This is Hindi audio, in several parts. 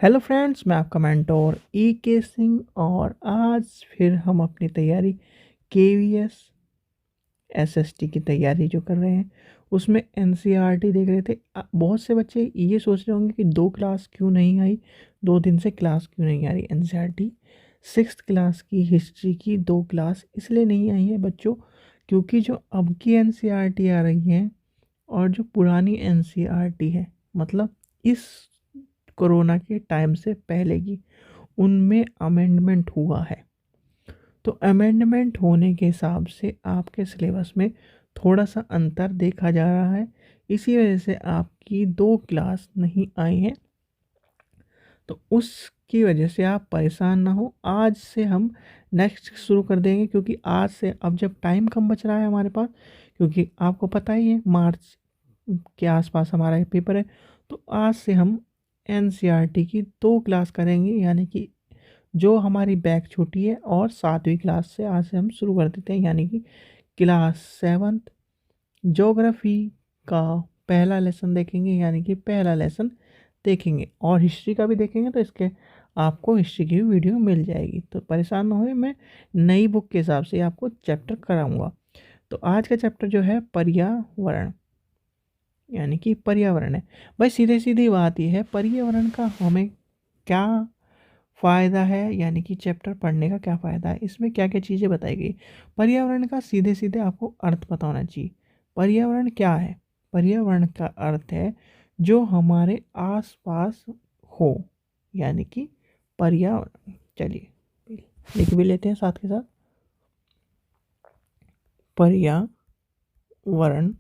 हेलो फ्रेंड्स, मैं आपका मेंटोर के सिंह और आज फिर हम अपनी तैयारी केवीएस एसएसटी की तैयारी जो कर रहे हैं उसमें एनसीईआरटी देख रहे थे। बहुत से बच्चे ये सोच रहे होंगे कि 2 क्लास क्यों नहीं आई, 2 दिन से क्लास क्यों नहीं आ रही। एनसीईआरटी 6th क्लास की हिस्ट्री की 2 क्लास इसलिए नहीं आई है बच्चों, क्योंकि जो अब की एनसीईआरटी आ रही है और जो पुरानी एनसीईआरटी है, मतलब इस कोरोना के टाइम से पहले की, उनमें अमेंडमेंट हुआ है। तो अमेंडमेंट होने के हिसाब से आपके सिलेबस में थोड़ा सा अंतर देखा जा रहा है। इसी वजह से आपकी 2 क्लास नहीं आई हैं। तो उसकी वजह से आप परेशान ना हो। आज से हम नेक्स्ट शुरू कर देंगे, क्योंकि आज से अब जब टाइम कम बच रहा है हमारे पास, क्योंकि आपको पता ही है मार्च के आसपास हमारा ये पेपर है। तो आज से हम एनसीईआरटी की 2 क्लास करेंगे, यानी कि जो हमारी बैक छुट्टी है, और 7वीं क्लास से आज से हम शुरू कर देते हैं, यानी कि क्लास 7 ज्योग्राफी का पहला लेसन देखेंगे, यानी कि पहला लेसन देखेंगे। और हिस्ट्री का भी देखेंगे, तो इसके आपको हिस्ट्री की भी वीडियो मिल जाएगी। तो परेशान ना होए, मैं नई बुक के हिसाब से आपको चैप्टर कराऊंगा। तो आज का चैप्टर जो है पर्यावरण, यानी कि पर्यावरण है। भाई सीधे सीधी बात यह है, पर्यावरण का हमें क्या फ़ायदा है, यानी कि चैप्टर पढ़ने का क्या फ़ायदा है, इसमें क्या क्या चीज़ें बताई गई। पर्यावरण का सीधे सीधे आपको अर्थ पता होना चाहिए। पर्यावरण क्या है? पर्यावरण का अर्थ है जो हमारे आसपास हो, यानी कि पर्यावरण। चलिए लिख भी लेते हैं साथ के साथ। पर्यावरण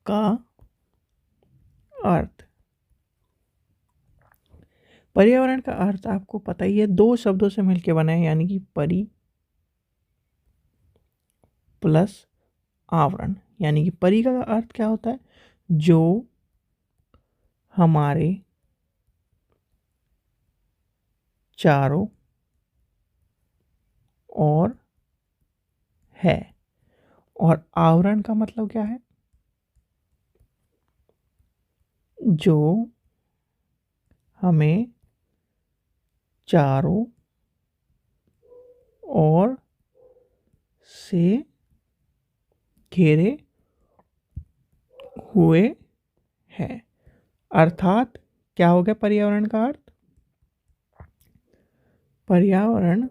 का अर्थ, पर्यावरण का अर्थ आपको पता ही है, 2 शब्दों से मिलके बना है, यानी कि परि प्लस आवरण। यानी कि परि का अर्थ क्या होता है? जो हमारे चारों ओर है। और आवरण का मतलब क्या है? जो हमें चारों ओर से घेरे हुए है। अर्थात क्या हो गया पर्यावरण का अर्थ? पर्यावरण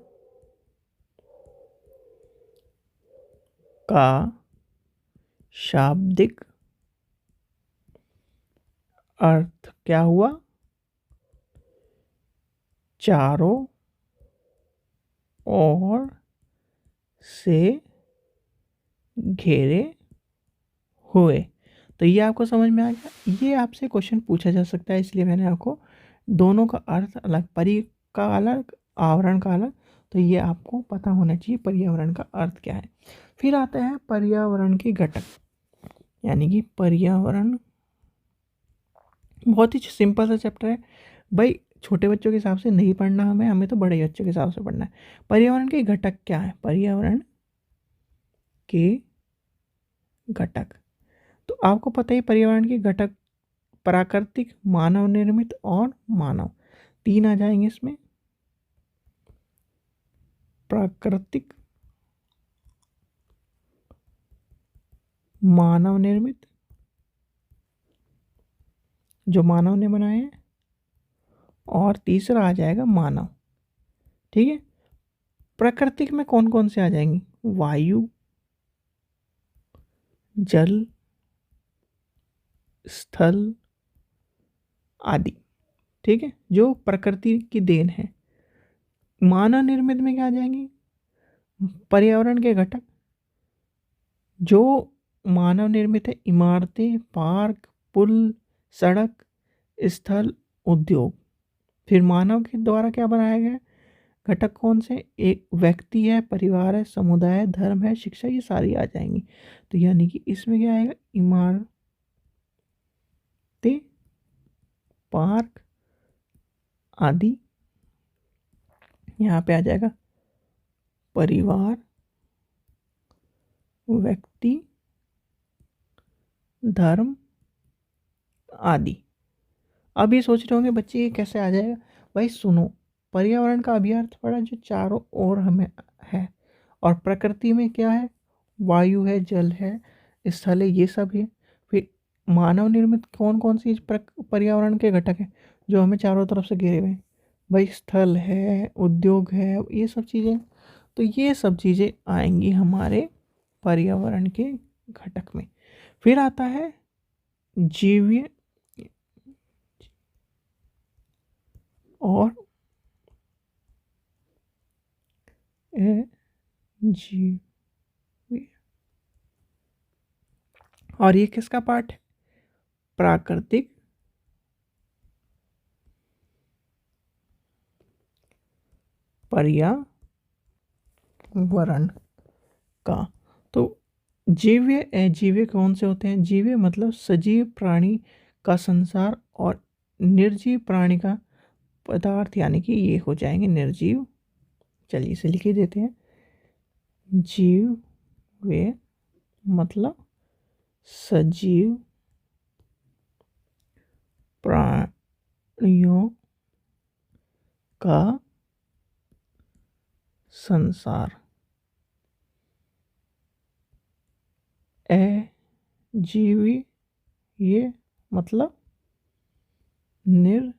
का शाब्दिक अर्थ क्या हुआ? चारों ओर से घेरे हुए। तो ये आपको समझ में आ गया। ये आपसे क्वेश्चन पूछा जा सकता है, इसलिए मैंने आपको दोनों का अर्थ अलग, परि का अलग, आवरण का अलग, तो ये आपको पता होना चाहिए पर्यावरण का अर्थ क्या है। फिर आता है पर्यावरण के घटक, यानी कि पर्यावरण बहुत ही सिंपल सा चैप्टर है भाई। छोटे बच्चों के हिसाब से नहीं पढ़ना हमें, हमें तो बड़े बच्चों के हिसाब से पढ़ना है। पर्यावरण के घटक क्या है? पर्यावरण के घटक, तो आपको पता ही पर्यावरण के घटक प्राकृतिक, मानव निर्मित और मानव, 3 आ जाएंगे इसमें। प्राकृतिक, मानव निर्मित, जो मानव ने बनाए हैं, और तीसरा आ जाएगा मानव। ठीक है। प्राकृतिक में कौन कौन से आ जाएंगे? वायु, जल, स्थल आदि। ठीक है, जो प्रकृति की देन है। मानव निर्मित में क्या आ जाएंगे? पर्यावरण के घटक जो मानव निर्मित है, इमारतें, पार्क, पुल, सड़क, स्थल, उद्योग। फिर मानव के द्वारा क्या बनाया गया? घटक कौन से? एक व्यक्ति है, परिवार है, समुदाय है, धर्म है, शिक्षा, ये सारी आ जाएंगी। तो यानी कि इसमें क्या आएगा? इमारतें, पार्क आदि। यहाँ पे आ जाएगा परिवार, व्यक्ति, धर्म आदि। अब ये सोच रहे होंगे बच्चे ये कैसे आ जाएगा। भाई सुनो, पर्यावरण का अभिअर्थ पड़ा जो चारों ओर हमें है, और प्रकृति में क्या है, वायु है, जल है, स्थल है, ये सब है। फिर मानव निर्मित कौन कौन सी पर्यावरण के घटक हैं जो हमें चारों तरफ से घेरे हुए हैं। भाई स्थल है, उद्योग है, ये सब चीज़ें। तो ये सब चीज़ें आएंगी हमारे पर्यावरण के घटक में। फिर आता है जीव्य और अजीव्य। और ये किसका पार्ट है, प्राकृतिक पर्यावरण का। तो जीव्य अजीव्य कौन से होते हैं। जीव्य मतलब सजीव प्राणी का संसार, और निर्जीव प्राणी का पदार्थ, यानी कि ये हो जाएंगे निर्जीव। चलिए इसे लिख ही देते हैं। जीव वे मतलब सजीव प्राणियों का संसार। अजीवी ये मतलब निर्जीवीय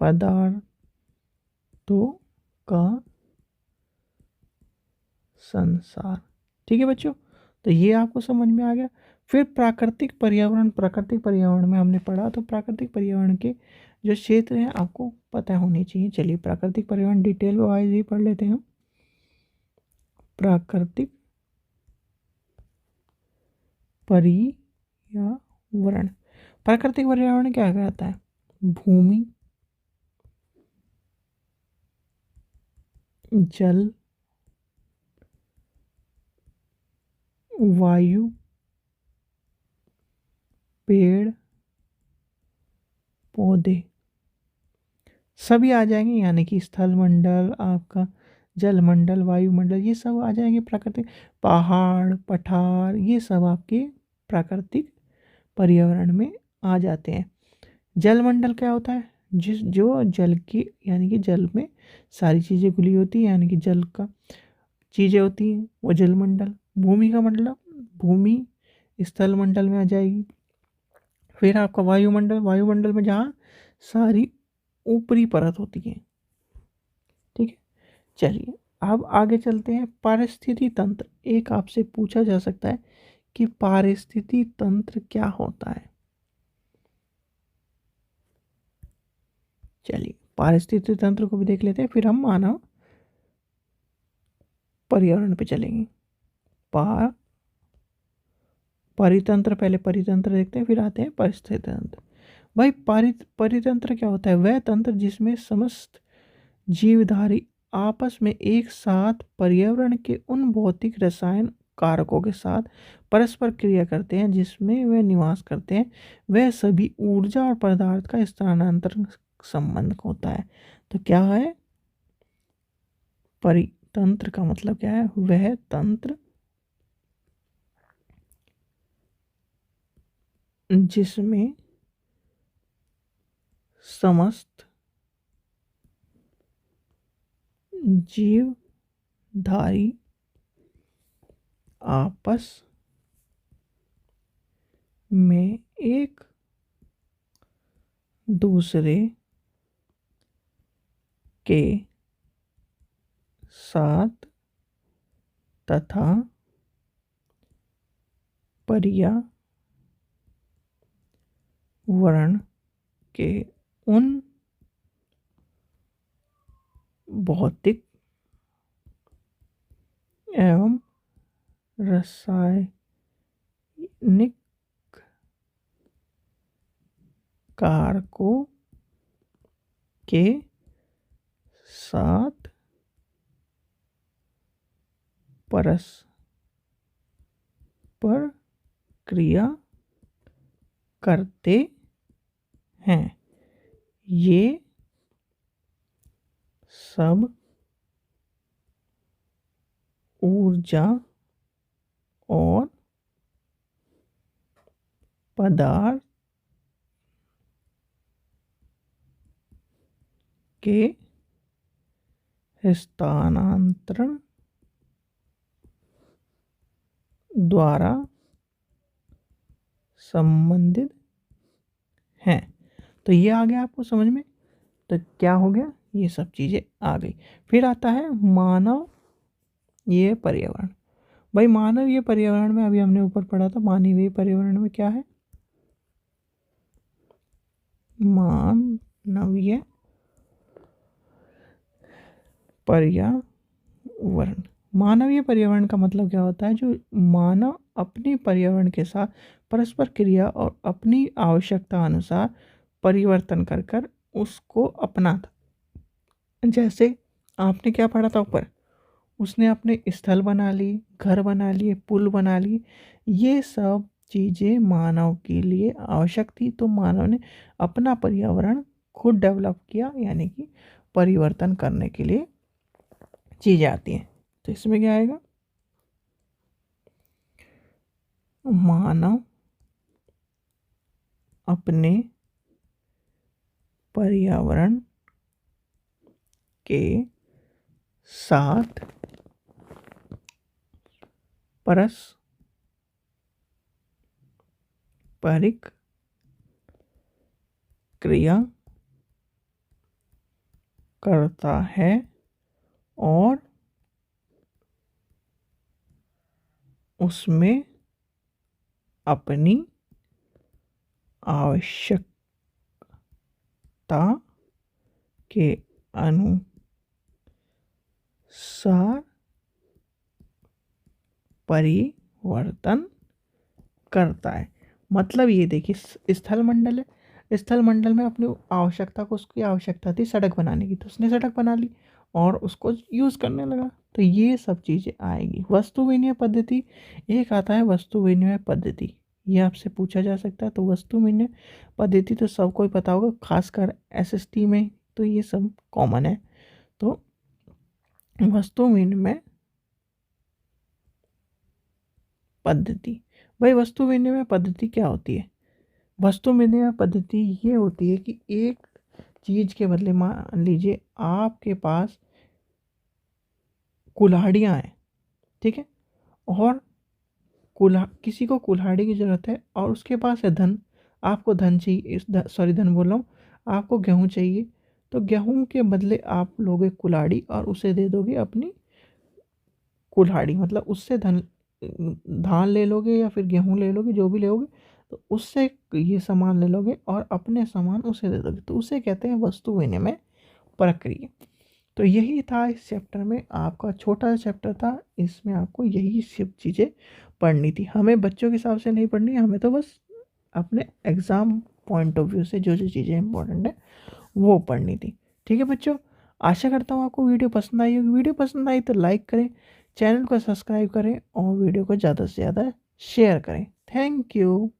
पदार्थों का संसार। ठीक है बच्चों, तो ये आपको समझ में आ गया। फिर प्राकृतिक पर्यावरण, प्राकृतिक पर्यावरण में हमने पढ़ा, तो प्राकृतिक पर्यावरण के जो क्षेत्र हैं आपको पता होने चाहिए। चलिए प्राकृतिक पर्यावरण डिटेल वाइज ही पढ़ लेते हैं हम। प्राकृतिक पर्यावरण, प्राकृतिक पर्यावरण क्या कहता है, भूमि, जल, वायु, पेड़ पौधे सभी आ जाएंगे, यानी कि स्थल मंडल, आपका जल मंडल, वायुमंडल, ये सब आ जाएंगे प्राकृतिक। पहाड़, पठार, ये सब आपके प्राकृतिक पर्यावरण में आ जाते हैं। जलमंडल क्या होता है, जिस जो जल की, यानी कि जल में सारी चीज़ें घुली होती हैं, यानी कि जल का चीज़ें होती हैं, वो जलमंडल। भूमि का मतलब भूमि स्थल मंडल में आ जाएगी। फिर आपका वायुमंडल, वायुमंडल में जहाँ सारी ऊपरी परत होती है। ठीक है, चलिए अब आगे चलते हैं। पारिस्थितिकी तंत्र, एक आपसे पूछा जा सकता है कि पारिस्थितिकी तंत्र क्या होता है। चलिए पारिस्थितिकी तंत्र को भी देख लेते हैं, फिर हम मानव पर्यावरण पे चलेंगे। पा परितंत्र, पहले परितंत्र देखते हैं, फिर आते हैं परिस्थिति तंत्र। भाई परितंत्र क्या होता है, वह तंत्र जिसमें समस्त जीवधारी आपस में एक साथ पर्यावरण के उन भौतिक रसायन कारकों के साथ परस्पर क्रिया करते हैं जिसमें वे निवास करते हैं। वह सभी ऊर्जा और पदार्थ का स्थानांतरण संबंध होता है। तो क्या है, परितंत्र का मतलब क्या है, वह तंत्र जिसमें समस्त जीवधारी आपस में एक दूसरे के साथ तथा पर्यावरण के उन भौतिक एवं रासायनिक कारकों के साथ परस्पर क्रिया करते हैं। ये सब ऊर्जा और पदार्थ के हस्तांतरण द्वारा संबंधित हैं। तो ये आ गया आपको समझ में। तो क्या हो गया, ये सब चीज़ें आ गई। फिर आता है मानव ये पर्यावरण। भाई मानवीय पर्यावरण में अभी हमने ऊपर पढ़ा था, मानवीय पर्यावरण में क्या है, मानवीय पर्यावरण। मानवीय पर्यावरण का मतलब क्या होता है, जो मानव अपनी पर्यावरण के साथ परस्पर क्रिया और अपनी आवश्यकता अनुसार परिवर्तन कर कर उसको अपनाता। जैसे आपने क्या पढ़ा था ऊपर, उसने अपने स्थल बना ली, घर बना लिए, पुल बना लिए। ये सब चीज़ें मानव के लिए आवश्यक थी, तो मानव ने अपना पर्यावरण खुद डेवलप किया, यानी कि परिवर्तन करने के लिए चीज़ें आती हैं। तो इसमें क्या आएगा, मानव अपने पर्यावरण के साथ पारस्परिक क्रिया करता है और उसमें अपनी आवश्यकता के अनुसार परिवर्तन करता है। मतलब ये देखिए, स्थल मंडल है, स्थल मंडल में अपनी आवश्यकता को, उसकी आवश्यकता थी सड़क बनाने की, तो उसने सड़क बना ली और उसको यूज़ करने लगा। तो ये सब चीज़ें आएगी। वस्तु विनिमय पद्धति, एक आता है वस्तु विनिमय पद्धति, ये आपसे पूछा जा सकता है। तो वस्तु विनिमय पद्धति तो सबको ही पता होगा, खासकर एसएसटी में तो ये सब कॉमन है। तो वस्तु विनिमय पद्धति, भाई वस्तु विनिमय पद्धति क्या होती है, वस्तु विनिमय पद्धति ये होती है कि एक चीज़ के बदले, मान लीजिए आपके पास कुल्हाड़ियाँ हैं, ठीक है, और किसी को कुल्हाड़ी की ज़रूरत है और उसके पास है धन, आपको धन चाहिए, धन बोल रहा हूँ, आपको गेहूँ चाहिए, तो गेहूँ के बदले आप लोगे कुल्हाड़ी और उसे दे दोगे अपनी कुल्हाड़ी, मतलब उससे धान ले लोगे या फिर गेहूँ ले लोगे, जो भी लोगे, तो उससे ये सामान ले लोगे और अपने सामान उसे दे दोगे, तो उसे कहते हैं वस्तु विनिमय प्रक्रिया। तो यही था इस चैप्टर में, आपका छोटा सा चैप्टर था, इसमें आपको यही सब चीज़ें पढ़नी थी। हमें बच्चों के हिसाब से नहीं पढ़नी, हमें तो बस अपने एग्ज़ाम पॉइंट ऑफ व्यू से जो जो चीज़ें इंपॉर्टेंट है वो पढ़नी थी। ठीक है बच्चों, आशा करता हूँ आपको वीडियो पसंद आई होगी। वीडियो पसंद आई तो लाइक करें, चैनल को सब्सक्राइब करें और वीडियो को ज़्यादा से ज़्यादा शेयर करें। Thank you.